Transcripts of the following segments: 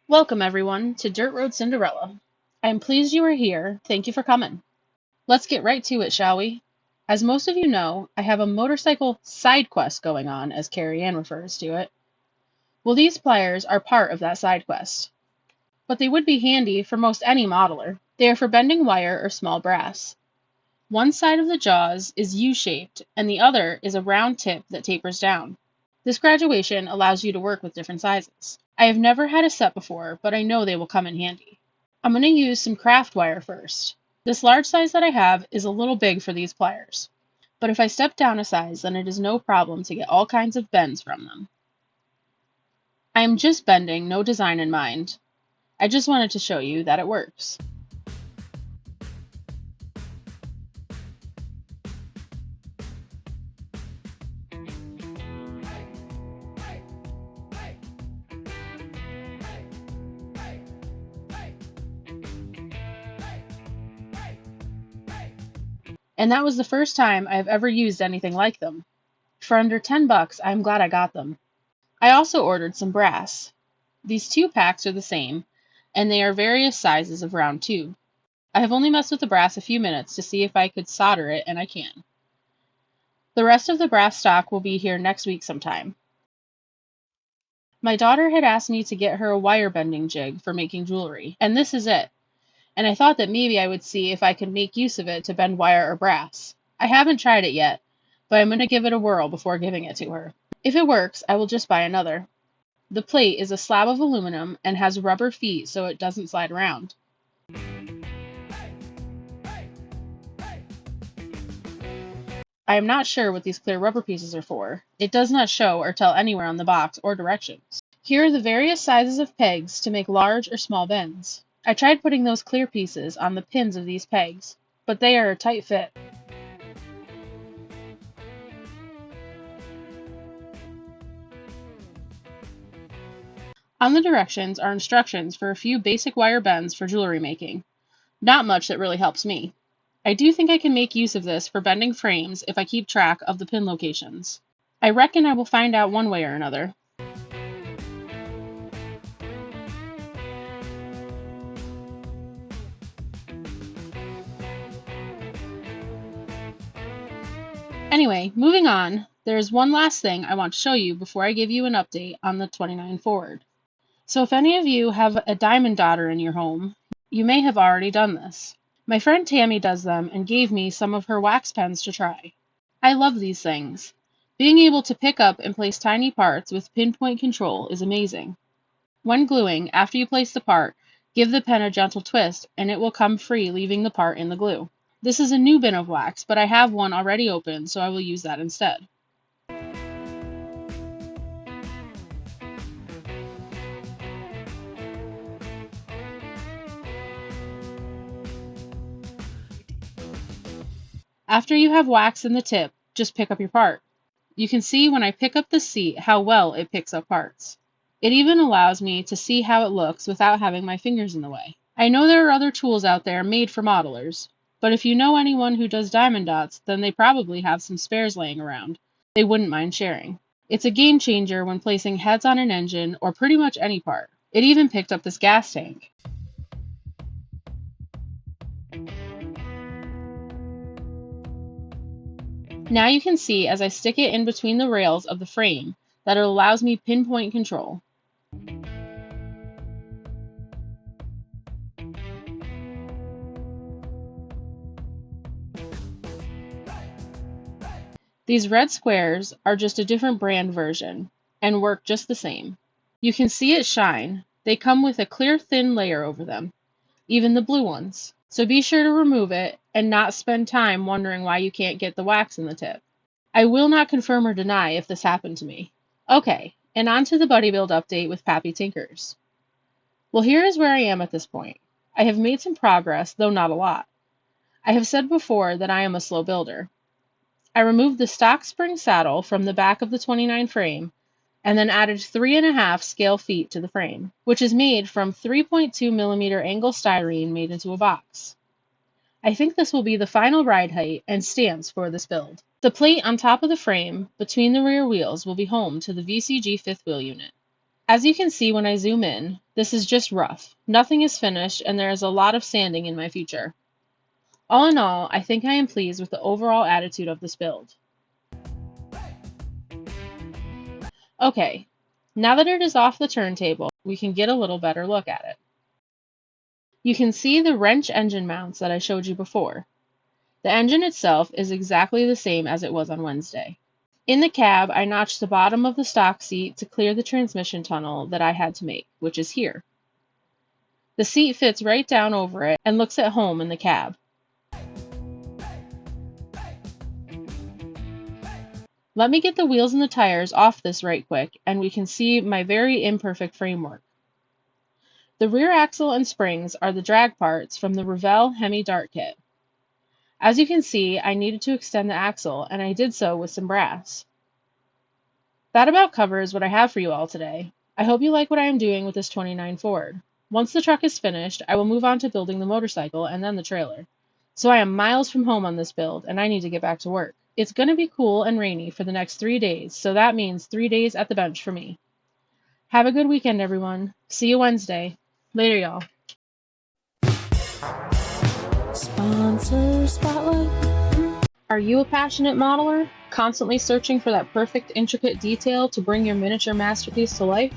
Welcome, everyone, to Dirt Road Cinderella. I am pleased you are here. Thank you for coming. Let's get right to it, shall we? As most of you know, I have a motorcycle side quest going on, as Carrie Ann refers to it. Well, these pliers are part of that side quest, but they would be handy for most any modeler. They are for bending wire or small brass. One side of the jaws is U-shaped, and the other is a round tip that tapers down. This graduation allows you to work with different sizes. I have never had a set before, but I know they will come in handy. I'm going to use some craft wire first. This large size that I have is a little big for these pliers, but if I step down a size, then it is no problem to get all kinds of bends from them. I am just bending, no design in mind. I just wanted to show you that it works. And that was the first time I have ever used anything like them. For under $10, I'm glad I got them. I also ordered some brass. These two packs are the same, and they are various sizes of round tube. I have only messed with the brass a few minutes to see if I could solder it, and I can. The rest of the brass stock will be here next week sometime. My daughter had asked me to get her a wire bending jig for making jewelry, and this is it. And I thought that maybe I would see if I could make use of it to bend wire or brass. I haven't tried it yet, but I'm going to give it a whirl before giving it to her. If it works, I will just buy another. The plate is a slab of aluminum and has rubber feet so it doesn't slide around. I am not sure what these clear rubber pieces are for. It does not show or tell anywhere on the box or directions. Here are the various sizes of pegs to make large or small bends. I tried putting those clear pieces on the pins of these pegs, but they are a tight fit. On the directions are instructions for a few basic wire bends for jewelry making. Not much that really helps me. I do think I can make use of this for bending frames if I keep track of the pin locations. I reckon I will find out one way or another. Anyway, moving on, there is one last thing I want to show you before I give you an update on the 29 Forward. So if any of you have a diamond daughter in your home, you may have already done this. My friend Tammy does them and gave me some of her wax pens to try. I love these things. Being able to pick up and place tiny parts with pinpoint control is amazing. When gluing, after you place the part, give the pen a gentle twist and it will come free, leaving the part in the glue. This is a new bin of wax, but I have one already open, so I will use that instead. After you have wax in the tip, just pick up your part. You can see when I pick up the seat how well it picks up parts. It even allows me to see how it looks without having my fingers in the way. I know there are other tools out there made for modelers, but if you know anyone who does diamond dots, then they probably have some spares laying around. They wouldn't mind sharing. It's a game changer when placing heads on an engine or pretty much any part. It even picked up this gas tank. Now you can see as I stick it in between the rails of the frame that it allows me pinpoint control. These red squares are just a different brand version and work just the same. You can see it shine. They come with a clear thin layer over them, even the blue ones. So be sure to remove it and not spend time wondering why you can't get the wax in the tip. I will not confirm or deny if this happened to me. Okay, and on to the Buddy Build update with Pappy Tinkers. Well, here is where I am at this point. I have made some progress, though not a lot. I have said before that I am a slow builder. I removed the stock spring saddle from the back of the 29 frame and then added 3.5 scale feet to the frame, which is made from 3.2 millimeter angle styrene made into a box. I think this will be the final ride height and stance for this build. The plate on top of the frame between the rear wheels will be home to the VCG fifth wheel unit. As you can see when I zoom in, this is just rough. Nothing is finished and there is a lot of sanding in my future. All in all, I think I am pleased with the overall attitude of this build. Okay, now that it is off the turntable, we can get a little better look at it. You can see the wrench engine mounts that I showed you before. The engine itself is exactly the same as it was on Wednesday. In the cab, I notched the bottom of the stock seat to clear the transmission tunnel that I had to make, which is here. The seat fits right down over it and looks at home in the cab. Let me get the wheels and the tires off this right quick and we can see my very imperfect framework. The rear axle and springs are the drag parts from the Revell Hemi Dart kit. As you can see, I needed to extend the axle, and I did so with some brass. That about covers what I have for you all today. I hope you like what I am doing with this 29 Ford. Once the truck is finished, I will move on to building the motorcycle and then the trailer. So I am miles from home on this build, and I need to get back to work. It's going to be cool and rainy for the next 3 days, so that means 3 days at the bench for me. Have a good weekend, everyone. See you Wednesday. Later, y'all. Sponsor Spotlight. Are you a passionate modeler, constantly searching for that perfect, intricate detail to bring your miniature masterpiece to life?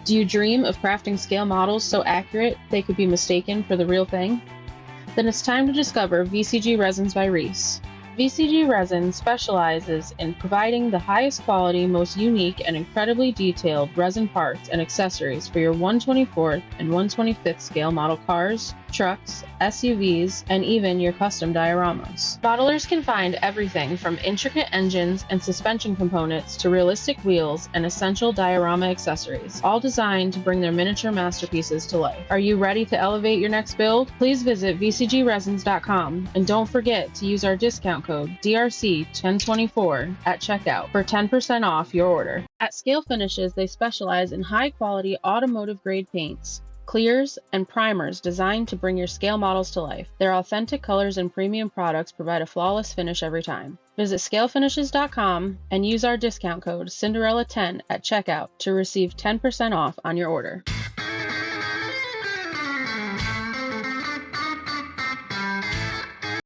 Do you dream of crafting scale models so accurate they could be mistaken for the real thing? Then it's time to discover VCG Resins by Reese. VCG Resin specializes in providing the highest quality, most unique, and incredibly detailed resin parts and accessories for your 1/24th and 1/25th scale model cars, trucks, SUVs, and even your custom dioramas. Modelers can find everything from intricate engines and suspension components to realistic wheels and essential diorama accessories, all designed to bring their miniature masterpieces to life. Are you ready to elevate your next build? Please visit vcgresins.com and don't forget to use our discount code DRC1024 at checkout for 10% off your order. At Scale Finishes, they specialize in high-quality automotive-grade paints, clears, and primers designed to bring your scale models to life. Their authentic colors and premium products provide a flawless finish every time. Visit scalefinishes.com and use our discount code Cinderella10 at checkout to receive 10% off on your order.